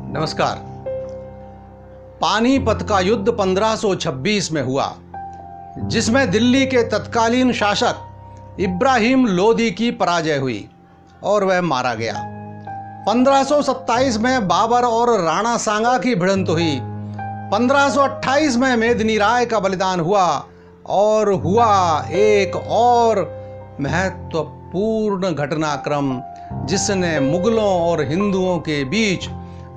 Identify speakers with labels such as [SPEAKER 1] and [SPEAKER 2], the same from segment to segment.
[SPEAKER 1] नमस्कार। पानीपत का युद्ध 1526 में हुआ, जिसमें दिल्ली के तत्कालीन शासक इब्राहिम लोदी की पराजय हुई और वह मारा गया। 1527 में बाबर और राणा सांगा की भिड़ंत हुई। 1528 में मेदिनी राय का बलिदान हुआ और हुआ एक और महत्वपूर्ण घटनाक्रम, जिसने मुगलों और हिंदुओं के बीच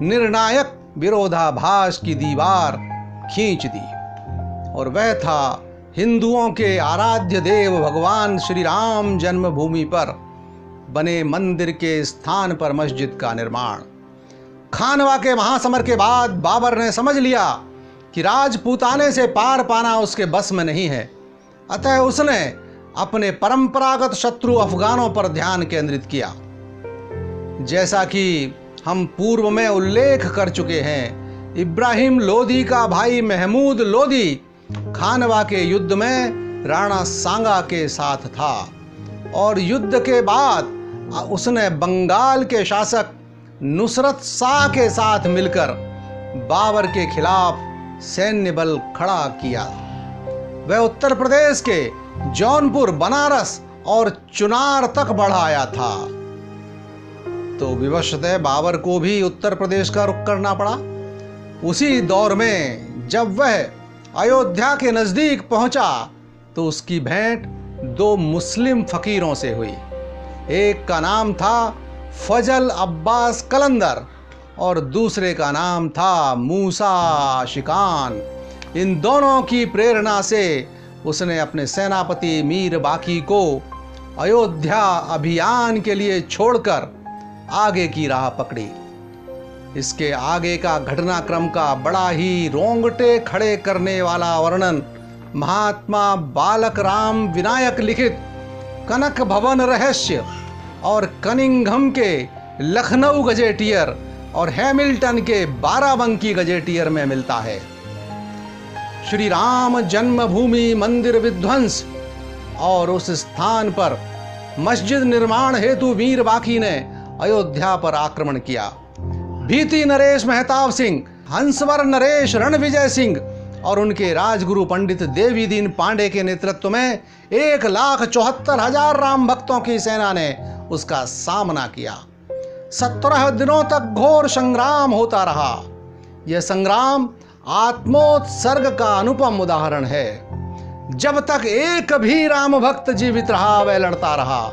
[SPEAKER 1] निर्णायक विरोधाभास की दीवार खींच दी, और वह था हिंदुओं के आराध्य देव भगवान श्री राम जन्मभूमि पर बने मंदिर के स्थान पर मस्जिद का निर्माण। खानवा के महासमर के बाद बाबर ने समझ लिया कि राजपूताने से पार पाना उसके बस में नहीं है, अतः उसने अपने परंपरागत शत्रु अफगानों पर ध्यान केंद्रित किया। जैसा कि हम पूर्व में उल्लेख कर चुके हैं, इब्राहिम लोदी का भाई महमूद लोदी खानवा के युद्ध में राणा सांगा के साथ था, और युद्ध के बाद उसने बंगाल के शासक नुसरत शाह के साथ मिलकर बाबर के खिलाफ सैन्य बल खड़ा किया। वह उत्तर प्रदेश के जौनपुर, बनारस और चुनार तक बढ़ा आया था, तो विवशतः बाबर को भी उत्तर प्रदेश का रुख करना पड़ा। उसी दौर में जब वह अयोध्या के नजदीक पहुंचा तो उसकी भेंट दो मुस्लिम फकीरों से हुई। एक का नाम था फजल अब्बास कलंदर और दूसरे का नाम था मूसा शिकान। इन दोनों की प्रेरणा से उसने अपने सेनापति मीर बाकी को अयोध्या अभियान के लिए छोड़कर आगे की राह पकड़ी। इसके आगे का घटनाक्रम का बड़ा ही रोंगटे खड़े करने वाला वर्णन महात्मा बालक राम विनायक लिखित कनक भवन रहस्य और कनिंघम के लखनऊ गजेटियर और हैमिल्टन के बाराबंकी गजेटियर में मिलता है। श्री राम जन्मभूमि मंदिर विध्वंस और उस स्थान पर मस्जिद निर्माण हेतु मीर बाकी ने अयोध्या पर आक्रमण किया। भीति नरेश मेहताब सिंह, हंसवर नरेश रणविजय सिंह और उनके राजगुरु पंडित देवी दीन पांडे के नेतृत्व में 1,74,000 राम भक्तों की सेना ने उसका सामना किया। 17 दिनों तक घोर संग्राम होता रहा। यह संग्राम आत्मोत्सर्ग का अनुपम उदाहरण है। जब तक एक भी राम भक्त जीवित रहा, वह लड़ता रहा।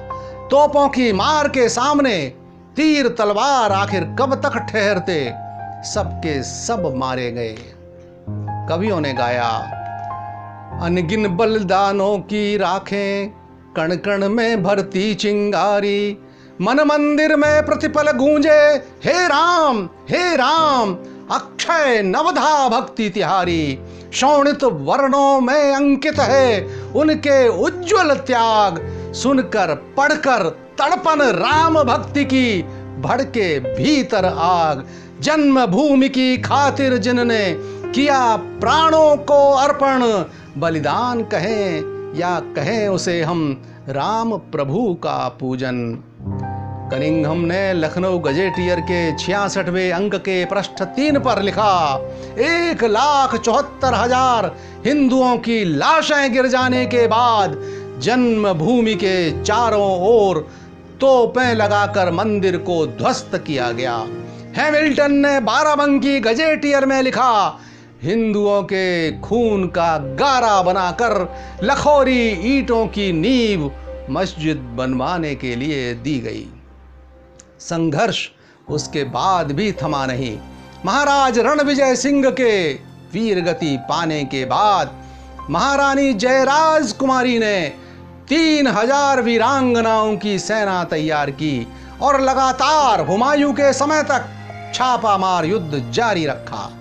[SPEAKER 1] तोपों की मार के सामने तीर तलवार आखिर कब तक ठहरते, सबके सब मारे गए। कवियों ने गाया, अनगिन बलिदानों की राखें कण कण में भरती चिंगारी, मन मंदिर में प्रतिपल गूंजे हे राम अक्षय नवधा भक्ति तिहारी। शोणित वर्णों में अंकित है उनके उज्जवल त्याग, सुनकर पढ़कर तड़पन राम भक्ति की भड़के भीतर आग। जन्मभूमि की खातिर जिनने किया प्राणों को अर्पण, बलिदान कहें या कहें उसे हम राम प्रभु का पूजन। कनिंघम ने लखनऊ गजेटियर के 66वें अंक के पृष्ठ 3 पर लिखा, 1,74,000 हिंदुओं की लाशें गिर जाने के बाद जन्मभूमि के चारों ओर तोपें लगाकर मंदिर को ध्वस्त किया गया। हैमिल्टन ने बाराबंकी गजेटियर में लिखा, हिंदुओं के खून का गारा बनाकर लखोरी ईंटों की नींव मस्जिद बनवाने के लिए दी गई। संघर्ष उसके बाद भी थमा नहीं। महाराज रणविजय सिंह के वीरगति पाने के बाद महारानी जयराज कुमारी ने 3,000 वीरांगनाओं की सेना तैयार की और लगातार हुमायूं के समय तक छापामार युद्ध जारी रखा।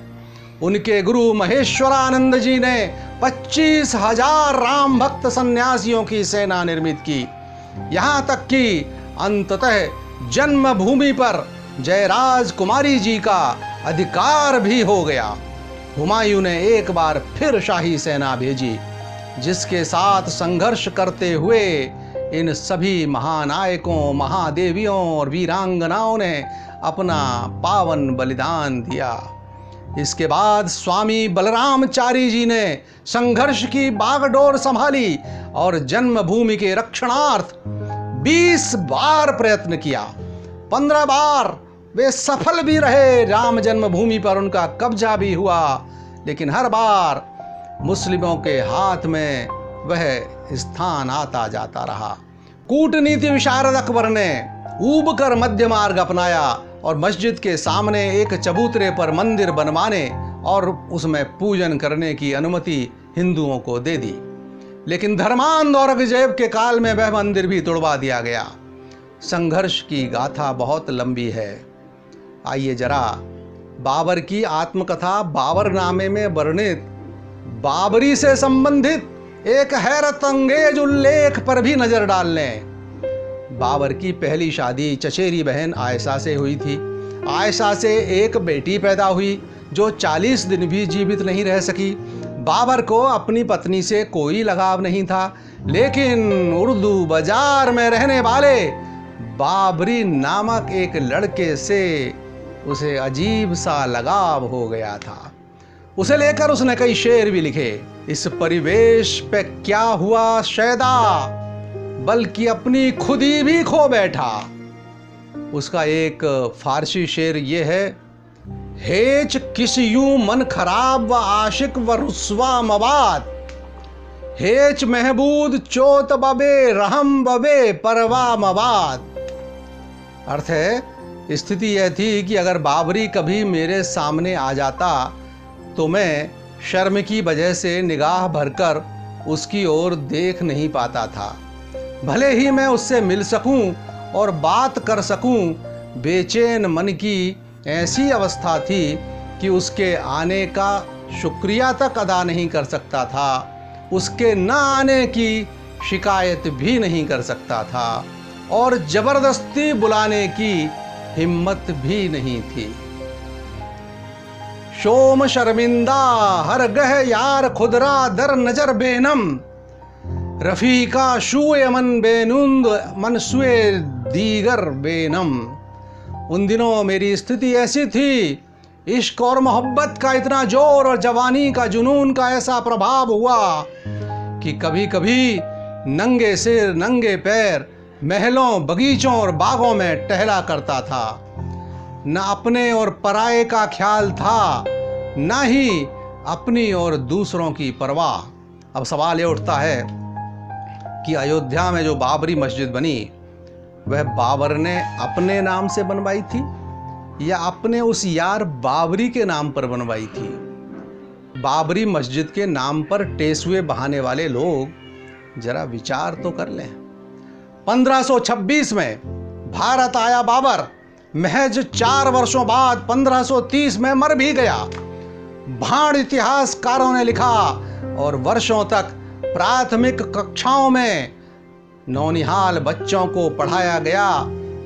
[SPEAKER 1] उनके गुरु महेश्वरानंद जी ने 25,000 राम भक्त सन्यासियों की सेना निर्मित की। यहां तक कि अंततः जन्मभूमि पर जयराज कुमारी जी का अधिकार भी हो गया। हुमायूं ने एक बार फिर शाही सेना भेजी, जिसके साथ संघर्ष करते हुए इन सभी महानायकों, महादेवियों और वीरांगनाओं ने अपना पावन बलिदान दिया। इसके बाद स्वामी बलरामचारी जी ने संघर्ष की बागडोर संभाली और जन्मभूमि के रक्षणार्थ 20 बार प्रयत्न किया। 15 बार वे सफल भी रहे, राम जन्मभूमि पर उनका कब्जा भी हुआ, लेकिन हर बार मुस्लिमों के हाथ में वह स्थान आता जाता रहा। कूटनीति विशारद अकबर ने ऊब कर मध्य मार्ग अपनाया और मस्जिद के सामने एक चबूतरे पर मंदिर बनवाने और उसमें पूजन करने की अनुमति हिंदुओं को दे दी। लेकिन धर्मांध औरंगजेब के काल में वह मंदिर भी तोड़वा दिया गया। संघर्ष की गाथा बहुत लंबी है। आइए जरा बाबर की आत्मकथा बाबरनामे में वर्णित बाबरी से संबंधित एक हैरत अंगेज उल्लेख पर भी नजर डाल लें। बाबर की पहली शादी चचेरी बहन आयशा से हुई थी। आयशा से एक बेटी पैदा हुई जो 40 दिन भी जीवित नहीं रह सकी। बाबर को अपनी पत्नी से कोई लगाव नहीं था, लेकिन उर्दू बाजार में रहने वाले बाबरी नामक एक लड़के से उसे अजीब सा लगाव हो गया था। उसे लेकर उसने कई शेर भी लिखे। इस परिवेश पे क्या हुआ शैदा, बल्कि अपनी खुदी भी खो बैठा। उसका एक फारसी शेर ये है, हेच किस यूं मन खराब व आशिक व रुस्वा मवाद, हेच महबूद चोत बबे रहम बबे परवा मवाद। अर्थ है, स्थिति यह थी कि अगर बाबरी कभी मेरे सामने आ जाता तो मैं शर्म की वजह से निगाह भरकर उसकी ओर देख नहीं पाता था। भले ही मैं उससे मिल सकूं और बात कर सकूं, बेचैन मन की ऐसी अवस्था थी कि उसके आने का शुक्रिया तक अदा नहीं कर सकता था, उसके न आने की शिकायत भी नहीं कर सकता था और जबरदस्ती बुलाने की हिम्मत भी नहीं थी। शोम शर्मिंदा हर गह यार खुदरा दर नजर बेनम, रफीका शुए मन बेनुंद मनसुए दीगर बेनम। उन दिनों मेरी स्थिति ऐसी थी, इश्क और मोहब्बत का इतना जोर और जवानी का जुनून का ऐसा प्रभाव हुआ कि कभी कभी नंगे सिर नंगे पैर महलों बगीचों और बागों में टहला करता था। न अपने और पराये का ख्याल था, न ही अपनी और दूसरों की परवाह। अब सवाल ये उठता है कि अयोध्या में जो बाबरी मस्जिद बनी वह बाबर ने अपने नाम से बनवाई थी या अपने उस यार बाबरी के नाम पर बनवाई थी? बाबरी मस्जिद के नाम पर टेसुए बहाने वाले लोग जरा विचार तो कर लें। 1526 में भारत आया बाबर, महज 4 वर्षों बाद 1530 में मर भी गया। भाड़ इतिहासकारों ने लिखा और वर्षों तक प्राथमिक कक्षाओं में नौनिहाल बच्चों को पढ़ाया गया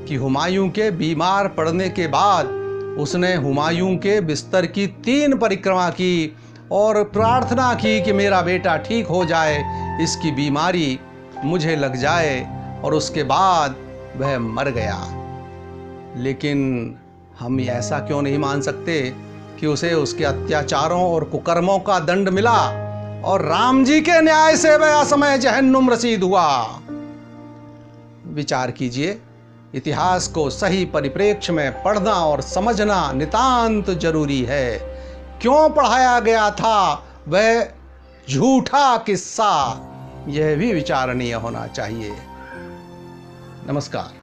[SPEAKER 1] कि हुमायूं के बीमार पड़ने के बाद उसने हुमायूं के बिस्तर की 3 परिक्रमा की और प्रार्थना की कि मेरा बेटा ठीक हो जाए, इसकी बीमारी मुझे लग जाए, और उसके बाद वह मर गया। लेकिन हम ऐसा क्यों नहीं मान सकते कि उसे उसके अत्याचारों और कुकर्मों का दंड मिला और राम जी के न्याय से वह असमय जहन्नुम रसीद हुआ? विचार कीजिए। इतिहास को सही परिप्रेक्ष्य में पढ़ना और समझना नितांत जरूरी है। क्यों पढ़ाया गया था वह झूठा किस्सा, यह भी विचारणीय होना चाहिए। नमस्कार।